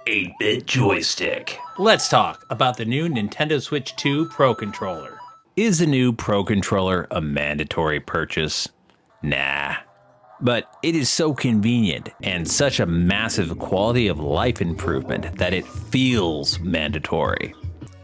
8-bit joystick. Let's talk about the new Nintendo Switch 2 Pro Controller. Is the new Pro Controller a mandatory purchase? Nah. But it is so convenient and such a massive quality of life improvement that it feels mandatory.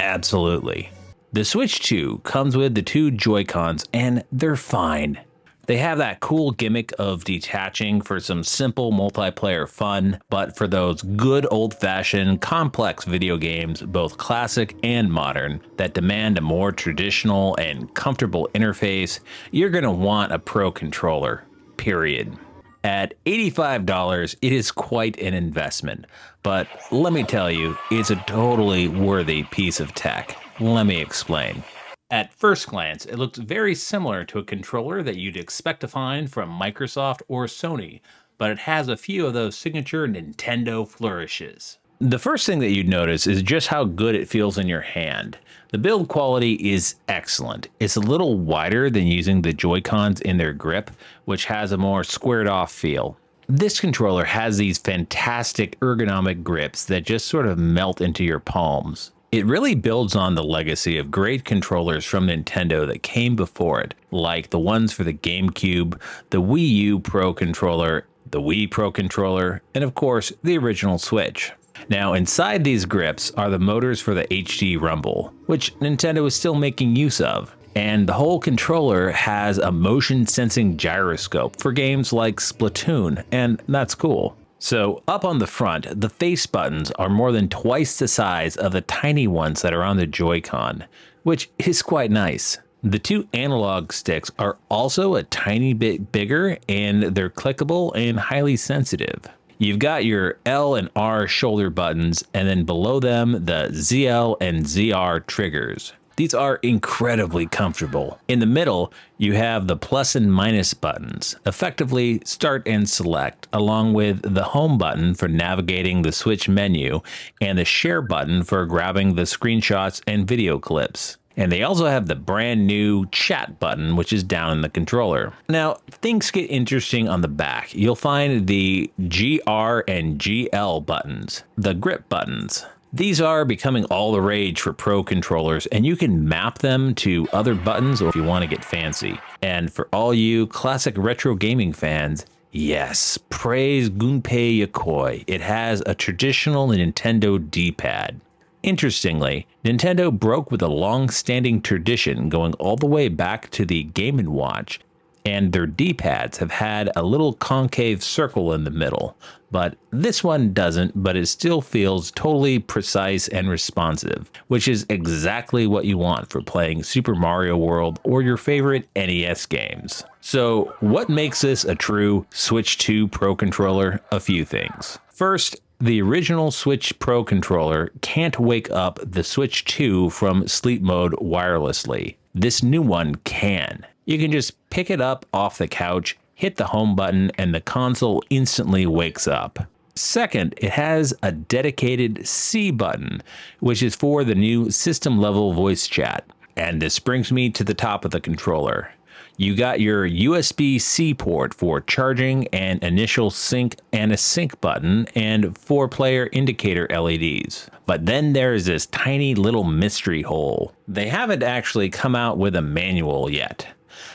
Absolutely. The Switch 2 comes with the two Joy-Cons and they're fine. They have that cool gimmick of detaching for some simple multiplayer fun, but for those good old-fashioned complex video games, both classic and modern, that demand a more traditional and comfortable interface, you're going to want a Pro Controller, period. At $85, it is quite an investment, but let me tell you, it's a totally worthy piece of tech. Let me explain. At first glance, it looks very similar to a controller that you'd expect to find from Microsoft or Sony, but it has a few of those signature Nintendo flourishes. The first thing that you'd notice is just how good it feels in your hand. The build quality is excellent. It's a little wider than using the Joy-Cons in their grip, which has a more squared off feel. This controller has these fantastic ergonomic grips that just sort of melt into your palms. It really builds on the legacy of great controllers from Nintendo that came before it, like the ones for the GameCube, the Wii U Pro Controller, the Wii Pro Controller, and of course, the original Switch. Now, inside these grips are the motors for the HD Rumble, which Nintendo is still making use of. And the whole controller has a motion sensing gyroscope for games like Splatoon, and that's cool. So up on the front, the face buttons are more than twice the size of the tiny ones that are on the Joy-Con, which is quite nice. The two analog sticks are also a tiny bit bigger and they're clickable and highly sensitive. You've got your L and R shoulder buttons and then below them the ZL and ZR triggers. These are incredibly comfortable. In the middle, you have the plus and minus buttons, effectively start and select, along with the home button for navigating the Switch menu and the share button for grabbing the screenshots and video clips. And they also have the brand new chat button, which is down in the controller. Now, things get interesting on the back. You'll find the GR and GL buttons, the grip buttons. These are becoming all the rage for Pro controllers, and you can map them to other buttons if you want to get fancy. And for all you classic retro gaming fans, yes, praise Gunpei Yokoi. It has a traditional Nintendo D-pad. Interestingly, Nintendo broke with a long-standing tradition going all the way back to the Game & Watch, and their D-pads have had a little concave circle in the middle, but this one doesn't, but it still feels totally precise and responsive, which is exactly what you want for playing Super Mario World or your favorite NES games. So what makes this a true Switch 2 Pro controller? A few things. First, the original Switch Pro controller can't wake up the Switch 2 from sleep mode wirelessly. This new one can. You can just pick it up off the couch, hit the home button, and the console instantly wakes up. Second, it has a dedicated C button, which is for the new system-level voice chat. And this brings me to the top of the controller. You got your USB-C port for charging and initial sync and a sync button and 4-player indicator LEDs. But then there's this tiny little mystery hole. They haven't actually come out with a manual yet.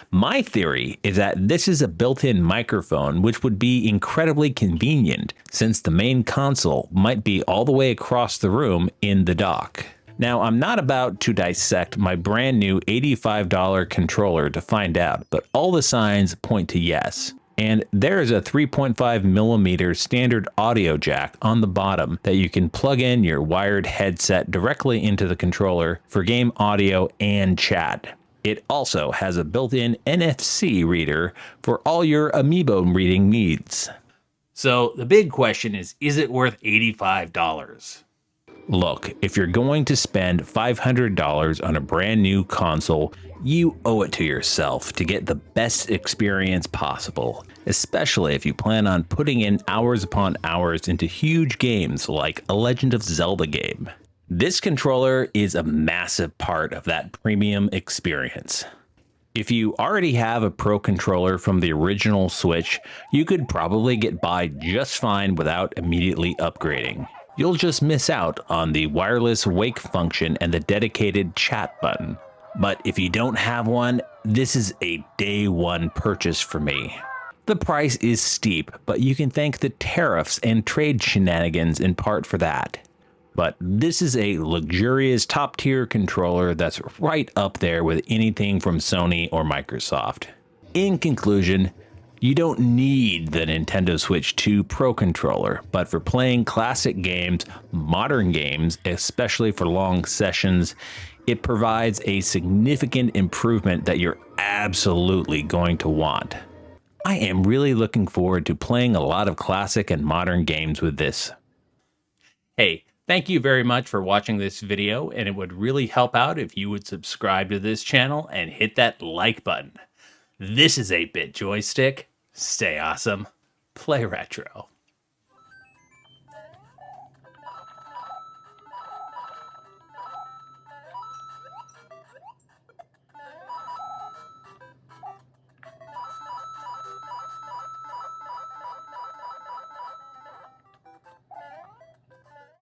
My theory is that this is a built-in microphone, which would be incredibly convenient since the main console might be all the way across the room in the dock. Now, I'm not about to dissect my brand new $85 controller to find out, but all the signs point to yes. And there is a 3.5mm standard audio jack on the bottom that you can plug in your wired headset directly into the controller for game audio and chat. It also has a built-in NFC reader for all your Amiibo reading needs. So the big question is it worth $85? Look, if you're going to spend $500 on a brand new console, you owe it to yourself to get the best experience possible, especially if you plan on putting in hours upon hours into huge games like a Legend of Zelda game. This controller is a massive part of that premium experience. If you already have a Pro controller from the original Switch, you could probably get by just fine without immediately upgrading. You'll just miss out on the wireless wake function and the dedicated chat button. But if you don't have one, this is a day one purchase for me. The price is steep, but you can thank the tariffs and trade shenanigans in part for that. But this is a luxurious top tier controller that's right up there with anything from Sony or Microsoft. In conclusion, you don't need the Nintendo Switch 2 Pro controller, but for playing classic games, modern games, especially for long sessions, it provides a significant improvement that you're absolutely going to want. I am really looking forward to playing a lot of classic and modern games with this. Hey, thank you very much for watching this video, and it would really help out if you would subscribe to this channel and hit that like button. This is 8-Bit Joystick. Stay awesome. Play retro.